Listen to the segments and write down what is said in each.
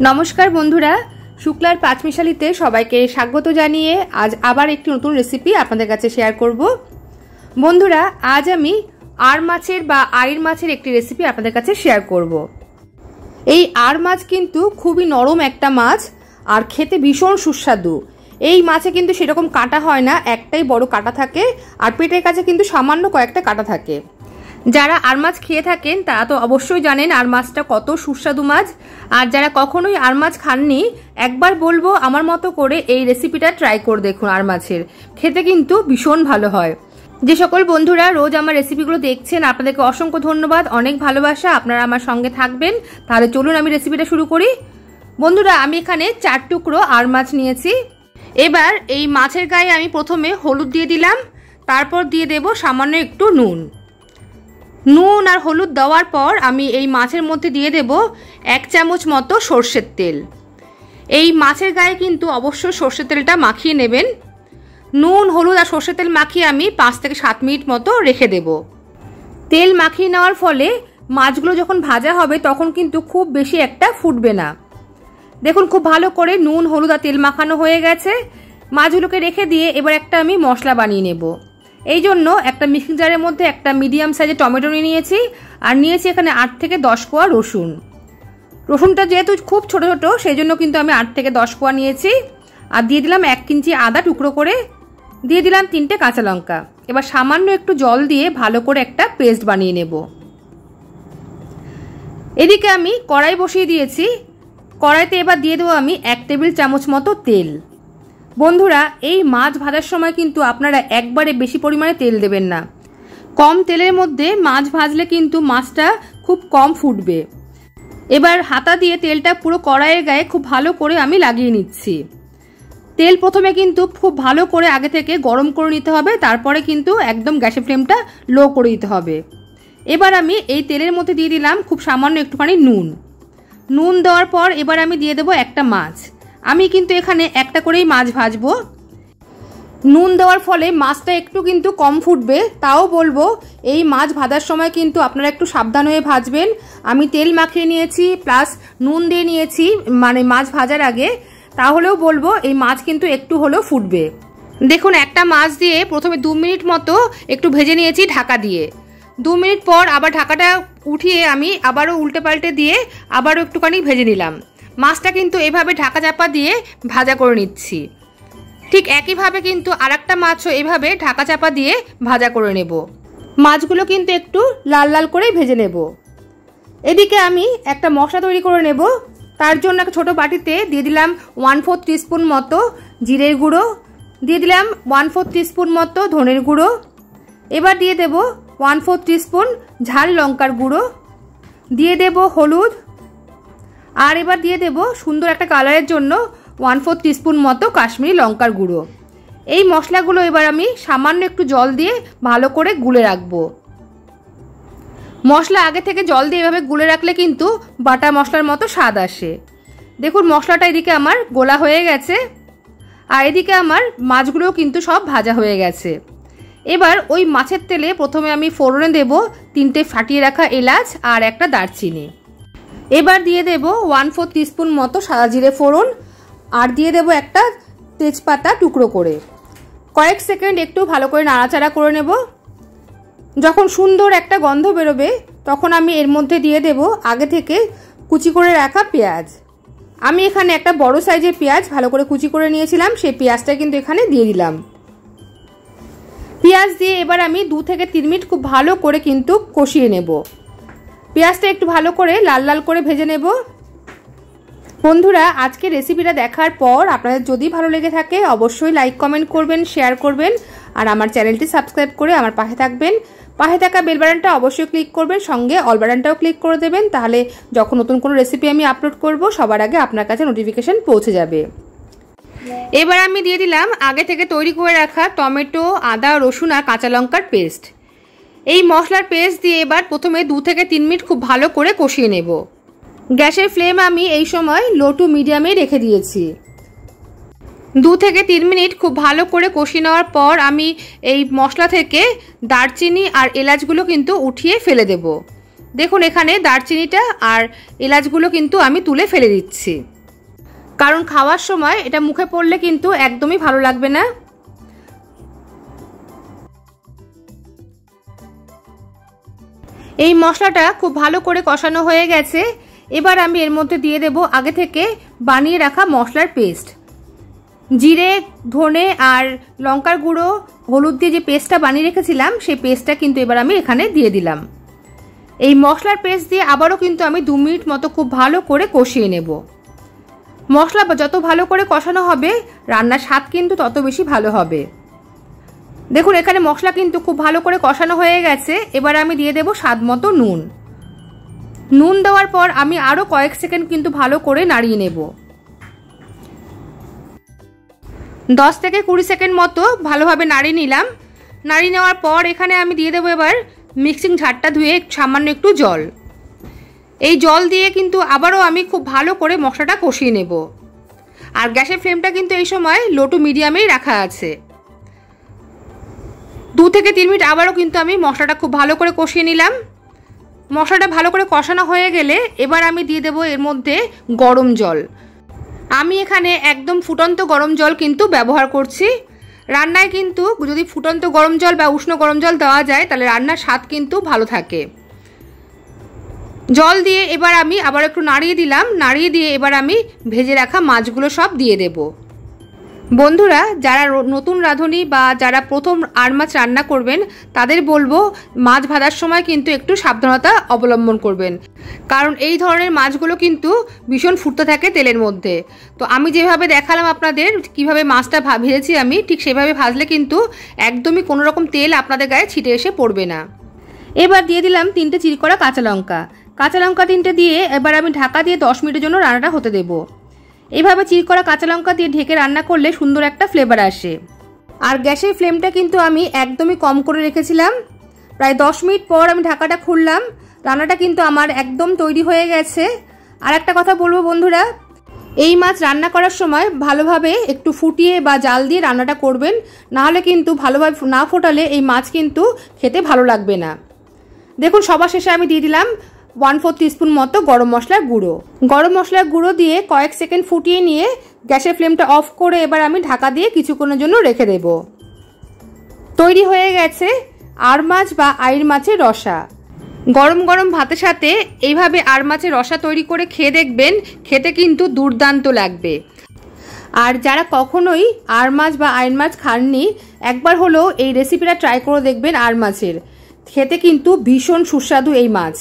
नमस्कार बंधुरा शुक्लार पाँचमिशालीते सबाइके स्वागत जानिए आज आबार एक नतून रेसिपि आपनादेर काछे शेयर करब। बंधुरा आज आमी आर माछेर बा आइर माछेर एकटी रेसिपि आपनादेर काछे शेयर करब। এই आर माछ किन्तु खूबই नरम एकटा माछ और खेते भीषण सुस्वादु। এই মাছে কিন্তু সেরকম কাটা হয় না, একটাই বড় কাটা থাকে আর পেটের কাছে কিন্তু সামান্য কয়েকটা কাটা থাকে। যারা আর মাছ খেয়ে থাকেন তারা তো অবশ্যই জানেন আর মাছটা কত সুস্বাদু মাছ। আর যারা কখনোই আর মাছ খাননি একবার বলবো আমার মতো করে এই রেসিপিটা ট্রাই করে দেখুন। আর মাছের খেতে কিন্তু ভীষণ ভালো হয়। যে সকল বন্ধুরা রোজ আমার রেসিপিগুলো দেখছেন আপনাদেরকে অসংখ্য ধন্যবাদ, অনেক ভালোবাসা, আপনারা আমার সঙ্গে থাকবেন। তাহলে চলুন আমি রেসিপিটা শুরু করি। বন্ধুরা আমি এখানে 4 টুকরো আর মাছ নিয়েছি। এবার এই মাছের গায়ে আমি প্রথমে হলুদ দিয়ে দিলাম, তারপর দিয়ে দেব সামান্য একটু নুন। নুন আর হলুদ দেওয়ার পর আমি এই মাছের মধ্যে দিয়ে দেব 1 চামচ মতো সরষের তেল। এই মাছের গায়ে কিন্তু অবশ্যই সরষের তেলটা মাখিয়ে নেবেন। নুন হলুদ আর সরষের তেল মাখিয়ে আমি 5 থেকে 7 মিনিট মতো রেখে দেব। তেল মাখিয়ে নেওয়ার ফলে মাছগুলো যখন ভাজা হবে তখন কিন্তু খুব বেশি একটা ফুটবে না। দেখুন খুব ভালো করে নুন হলুদ আর তেল মাখানো হয়ে গেছে। মাছগুলোকে রেখে দিয়ে এবার একটা আমি মশলা বানিয়ে নেব। এই জন্য একটা মিক্সিং জারের মধ্যে একটা মিডিয়াম সাইজের টমেটো নিয়েছি আর নিয়েছি এখানে 8 থেকে 10 কোয়া রসুন। রসুনটা যেহেতু খুব ছোট ছোট সেই জন্য কিন্তু আমি 8 থেকে 10 কোয়া নিয়েছি। আর দিয়ে দিলাম 1 ইঞ্চি আদা টুকরো করে, দিয়ে দিলাম 3টে কাঁচা লঙ্কা। এবার সামান্য একটু জল দিয়ে ভালো করে একটা পেস্ট বানিয়ে নেব। এদিকে আমি কড়াই বসিয়ে দিয়েছি। কড়াইতে এবার দিয়ে দেবো আমি 1 টেবিল চামচ মতো তেল। বন্ধুরা এই মাছ ভাজার সময় কিন্তু আপনারা একবারে বেশি পরিমাণে তেল দেবেন না, কম তেলের মধ্যে মাছ ভাজলে কিন্তু মাছটা খুব কম ফুটবে। এবার হাতা দিয়ে তেলটা পুরো কড়াইয়ের গায়ে খুব ভালো করে আমি লাগিয়ে নিচ্ছি। তেল প্রথমে কিন্তু খুব ভালো করে আগে থেকে গরম করে নিতে হবে, তারপরে কিন্তু একদম গ্যাসের ফ্লেমটা লো করে দিতে হবে। এবার আমি এই তেলের মধ্যে দিয়ে দিলাম খুব সামান্য একটুখানি নুন। নুন দেওয়ার পর এবার আমি দিয়ে দেবো একটা মাছ। আমি কিন্তু এখানে একটা করেই মাছ ভাজবো। নুন দেওয়ার ফলে মাছটা একটু কিন্তু কম ফুটবে, তাও বলবো এই মাছ ভাজার সময় কিন্তু আপনারা একটু সাবধান হয়ে ভাজবেন। আমি তেল মাখিয়ে নিয়েছি প্লাস নুন দিয়ে নিয়েছি মানে মাছ ভাজার আগে, তাহলেও বলবো এই মাছ কিন্তু একটু হলেও ফুটবে। দেখুন একটা মাছ দিয়ে প্রথমে 2 মিনিট মতো একটু ভেজে নিয়েছি ঢাকা দিয়ে। 2 মিনিট পর আবার ঢাকাটা উঠিয়ে আমি আবারও উল্টে পাল্টে দিয়ে আবারও একটুখানি ভেজে নিলাম। মাছটা কিন্তু এভাবে ঢাকা চাপা দিয়ে ভাজা করে নিচ্ছি। ঠিক একইভাবে কিন্তু আরেকটা মাছও এভাবে ঢাকা চাপা দিয়ে ভাজা করে নেব। মাছগুলো কিন্তু একটু লাল লাল করে ভেজে নেব। এদিকে আমি একটা মশলা তৈরি করে নেব। তার জন্য একটা ছোটো বাটিতে দিয়ে দিলাম 1/4 টিস্পুন মতো জিরের গুঁড়ো, দিয়ে দিলাম 1/4 টিস্পুন মতো ধনের গুঁড়ো, এবার দিয়ে দেব 1/4 টিস্পুন ঝাল লঙ্কার গুঁড়ো, দিয়ে দেব হলুদ, আর এবার দিয়ে দেব সুন্দর একটা কালারের জন্য 1/4 টিস্পুন মতো কাশ্মীরি লঙ্কার গুঁড়ো। এই মশলাগুলো এবার আমি সামান্য একটু জল দিয়ে ভালো করে গুলে রাখবো। মশলা আগে থেকে জল দিয়ে এভাবে গুলে রাখলে কিন্তু বাটা মশলার মতো স্বাদ আসে। দেখুন মশলাটা এদিকে আমার গোলা হয়ে গেছে আর এদিকে আমার মাছগুলোও কিন্তু সব ভাজা হয়ে গেছে। এবার ওই মাছের তেলে প্রথমে আমি ফোড়নে দেব 3টে ফাটিয়ে রাখা এলাচ আর একটা দারচিনি। এবার দিয়ে দেব 1/4 টিস্পুন মতো সাদা জিরে ফোড়ন আর দিয়ে দেব একটা তেজপাতা টুকরো করে। কয়েক সেকেন্ড একটু ভালো করে নাড়াচাড়া করে নেব। যখন সুন্দর একটা গন্ধ বেরোবে তখন আমি এর মধ্যে দিয়ে দেব আগে থেকে কুচি করে রাখা পেঁয়াজ। আমি এখানে একটা বড় সাইজের পেঁয়াজ ভালো করে কুচি করে নিয়েছিলাম, সেই পেঁয়াজটা কিন্তু এখানে দিয়ে দিলাম। পেঁয়াজ দিয়ে এবার আমি 2 থেকে 3 মিনিট খুব ভালো করে কিন্তু কষিয়ে নেব। পেঁয়াজটা একটু ভালো করে লাল লাল করে ভেজে নেব। বন্ধুরা আজকে রেসিপিটা দেখার পর আপনাদের যদি ভালো লেগে থাকে অবশ্যই লাইক কমেন্ট করবেন, শেয়ার করবেন আর আমার চ্যানেলটি সাবস্ক্রাইব করে আমার পাশে থাকবেন। পাশে থাকা বেল বাটনটা অবশ্যই ক্লিক করবেন, সঙ্গে অল বাটনটাও ক্লিক করে দেবেন, তাহলে যখন নতুন কোনো রেসিপি আমি আপলোড করব সবার আগে আপনার কাছে নোটিফিকেশন পৌঁছে যাবে। এবার আমি দিয়ে দিলাম আগে থেকে তৈরি করে রাখা টমেটো আদা রসুন আর কাঁচা লঙ্কার পেস্ট। এই মশলার পেস্ট দিয়ে এবার প্রথমে 2 থেকে 3 মিনিট খুব ভালো করে কষিয়ে নেব। গ্যাসের ফ্লেম আমি এই সময় লো টু মিডিয়ামে রেখে দিয়েছি। 2 থেকে 3 মিনিট খুব ভালো করে কষিয়ে নেওয়ার পর আমি এই মশলা থেকে দারচিনি আর এলাচগুলো কিন্তু উঠিয়ে ফেলে দেব। দেখুন এখানে দারচিনিটা আর এলাচগুলো কিন্তু আমি তুলে ফেলে দিচ্ছি। কারণ খাওয়ার সময় এটা মুখে পড়লে কিন্তু একদমই ভালো লাগবে না। এই মশলাটা খুব ভালো করে কষানো হয়ে গেছে। এবার আমি এর মধ্যে দিয়ে দেব আগে থেকে বানিয়ে রাখা মশলার পেস্ট। জিরে, ধনে আর লঙ্কার গুঁড়ো, হলুদ দিয়ে যে পেস্টটা বানিয়ে রেখেছিলাম সেই পেস্টটা কিন্তু এবার আমি এখানে দিয়ে দিলাম। এই মশলার পেস্ট দিয়ে আবারও কিন্তু আমি 2 মিনিট মতো খুব ভালো করে কষিয়ে নেব। মশলা যত ভালো করে কষানো হবে রান্নার স্বাদ কিন্তু তত বেশি ভালো হবে। দেখুন এখানে মশলা কিন্তু খুব ভালো করে কষানো হয়ে গেছে। এবার আমি দিয়ে দেব স্বাদ মতো নুন। নুন দেওয়ার পর আমি আরও কয়েক সেকেন্ড কিন্তু ভালো করে নাড়িয়ে নেব। 10 থেকে 20 সেকেন্ড মতো ভালোভাবে নাড়িয়ে নিলাম। নাড়িয়ে নেওয়ার পর এখানে আমি দিয়ে দেবো এবার মিক্সিং ঝাড়টা ধুয়ে সামান্য একটু জল। এই জল দিয়ে কিন্তু আবারও আমি খুব ভালো করে মশলাটা কষিয়ে নেব। আর গ্যাসের ফ্লেমটা কিন্তু এই সময় লো টু মিডিয়ামেই রাখা আছে। 2 থেকে 3 মিনিট আবারও কিন্তু আমি মশলাটা খুব ভালো করে কষিয়ে নিলাম। মশলাটা ভালো করে কষানো হয়ে গেলে এবার আমি দিয়ে দেবো এর মধ্যে গরম জল। আমি এখানে একদম ফুটন্ত গরম জল কিন্তু ব্যবহার করছি। রান্নায় কিন্তু যদি ফুটন্ত গরম জল বা উষ্ণ গরম জল দেওয়া যায় তাহলে রান্নার স্বাদ কিন্তু ভালো থাকে। জল দিয়ে এবার আমি আবার একটু নাড়িয়ে দিলাম। নাড়িয়ে দিয়ে এবার আমি ভেজে রাখা মাছগুলো সব দিয়ে দেব। বন্ধুরা যারা নতুন রাঁধুনি বা যারা প্রথম আর মাছ রান্না করবেন তাদের বলবো মাছ ভাজার সময় কিন্তু একটু সাবধানতা অবলম্বন করবেন, কারণ এই ধরনের মাছগুলো কিন্তু ভীষণ ফুটতে থাকে তেলের মধ্যে। তো আমি যেভাবে দেখালাম আপনাদের কিভাবে মাছটা ভেজেছি আমি, ঠিক সেভাবে ভাজলে কিন্তু একদমই কোনো রকম তেল আপনাদের গায়ে ছিটে এসে পড়বে না। এবার দিয়ে দিলাম 3টে চিড়ি করা কাঁচা লঙ্কা। কাঁচা লঙ্কা 3টে দিয়ে এবার আমি ঢাকা দিয়ে 10 মিনিটের জন্য রান্নাটা হতে দেবো। এইভাবে চিড়ি করা কাঁচা লঙ্কা দিয়ে ঢেকে রান্না করলে সুন্দর একটা ফ্লেভার আসে। আর গ্যাসের ফ্লেমটা কিন্তু আমি একদমই কম করে রেখেছিলাম। প্রায় 10 মিনিট পর আমি ঢাকাটা খুললাম। রান্নাটা কিন্তু আমার একদম তৈরি হয়ে গেছে। আর একটা কথা বলবো বন্ধুরা, এই মাছ রান্না করার সময় ভালোভাবে একটু ফুটিয়ে বা জাল দিয়ে রান্নাটা করবেন, নাহলে কিন্তু ভালোভাবে না ফোটালে এই মাছ কিন্তু খেতে ভালো লাগবে না। দেখুন সবার শেষে আমি দিয়ে দিলাম 1/4 টিস্পুন মতো গরম মশলার গুঁড়ো। গরম মশলার গুঁড়ো দিয়ে কয়েক সেকেন্ড ফুটিয়ে নিয়ে গ্যাসের ফ্লেমটা অফ করে এবার আমি ঢাকা দিয়ে কিছুক্ষণের জন্য রেখে দেব। তৈরি হয়ে গেছে আর মাছ বা আইড় মাছের রসা। গরম গরম ভাতের সাথে এইভাবে আর মাছের রসা তৈরি করে খেয়ে দেখবেন, খেতে কিন্তু দুর্দান্ত লাগবে। আর যারা কখনোই আর মাছ বা আইড় মাছ খাননি, একবার হলেও এই রেসিপিটা ট্রাই করে দেখবেন। আর মাছের খেতে কিন্তু ভীষণ সুস্বাদু এই মাছ।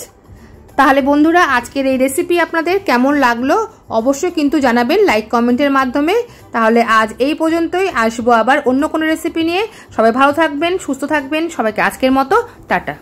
তাহলে বন্ধুরা আজকের এই রেসিপি আপনাদের কেমন লাগলো অবশ্যই কিন্তু জানাবেন লাইক কমেন্টের মাধ্যমে। তাহলে আজ এই পর্যন্তই, আসবো আবার অন্য কোনো রেসিপি নিয়ে। সবাই ভালো থাকবেন, সুস্থ থাকবেন। সবাইকে আজকের মতো টাটা।